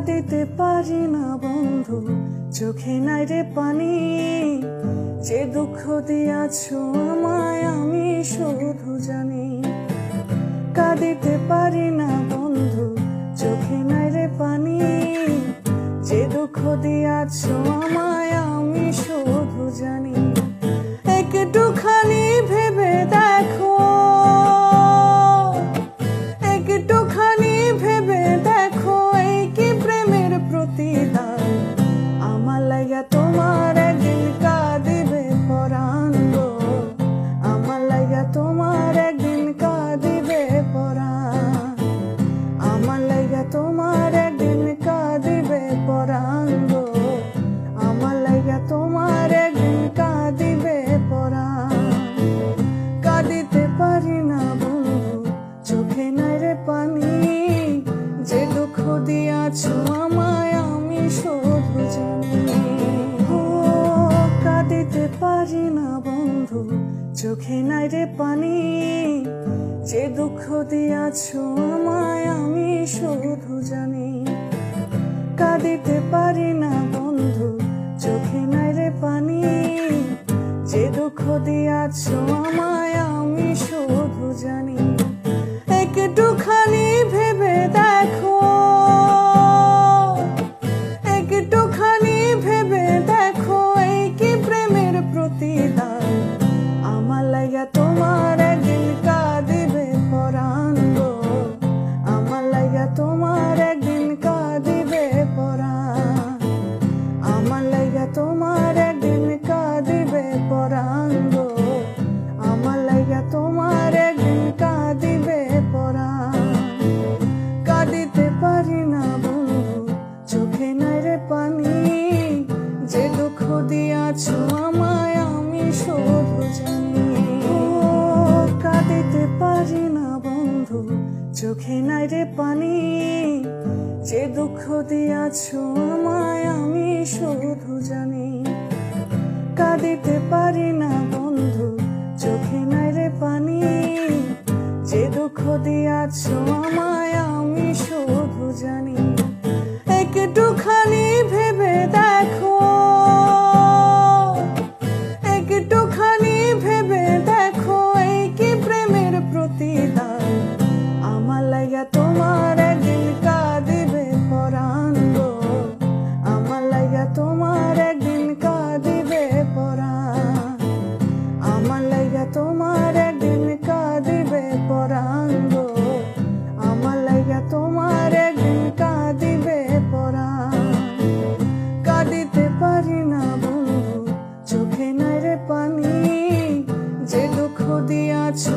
কাঁদিতে পারি না বন্ধু, চোখে নাই রে পানি। যে দুঃখ দিয়াছো আমায় আমি শুধু জানি। কাঁদিতে পারি না বন্ধু, চোখে নাই রে পানি। যে দুঃখ দিয়াছো আমায় আমি শুধু জানি। একটুখানি ভেবে দেখো, একটুখানি ভেবে দেখো, এই কি প্রেমের প্রতিদান। আমার লাগা তোমার একদিন কাঁদিবে পরাণ গো, আমার লাগা তোমার একদিন কাঁদিবে পরাণ। আমার লাগা তোমার একদিন কাঁদিবে পরাণ গো, আমার লাগা তোমার একদিন কাঁদিবে পরাণ। কাঁদিতে পারি না বন্ধু, চোখে নাই রে পানি। যে দুঃখ দিয়াছো আমায় আমি শুধু জানি। ও কাঁদিতে পারি না বন্ধু, চোখে নাই রে পানি। যে দুঃখ দিয়াছো আমায় আমি শুধু জানি। কাঁদিতে পারি না বন্ধু, চোখে নাই রে পানি। যে দুঃখ দিয়াছো আমায় আমি শুধু জানি। একটুখানি ভেবে দেখো, একটুখানি ভেবে দেখো, এই কি প্রেমের প্রতিদান। আমার লাগা তোমার একদিন কাঁদিবে পরাণ গো, আমার লাগা তোমার একদিন কাঁদিবে পরাণ। আমার লাগা তোমার একদিন কাঁদিবে পরাণ গো, আমার লাগা তোমার একদিন কাঁদিবে পরাণ। কাঁদিতে পারি না বন্ধু, চোখে নাই রে পানি। যে দুঃখ দিয়াছো আমায় আমি শুধু জানি। ও কাঁদিতে পারি না বন্ধু, চোখে নাই রে পানি। যে দুঃখ দিয়াছো আমায় আমি শুধু জানি। কাঁদিতে পারি না বন্ধু, চোখে নাই রে পানি। যে দুঃখ দিয়াছো আমায় আমি শুধু জানি। একটুখানি ভেবে দেখো, একটুখানি ভেবে দেখো, এই কি প্রেমের প্রতিদান। আমার লাগা তোমার একদিন কাঁদিবে পরাণ গো, আমার লাগা তোমার একদিন কাঁদিবে পরাণ। আমার লাগা তোমার একদিন কাঁদিবে পরাণ গো, আমার লাগা তোমার একদিন কাঁদিবে পরাণ। কাঁদিতে পারি না বন্ধু, চোখে নাই রে পানি। যে দুঃখ দিয়াছো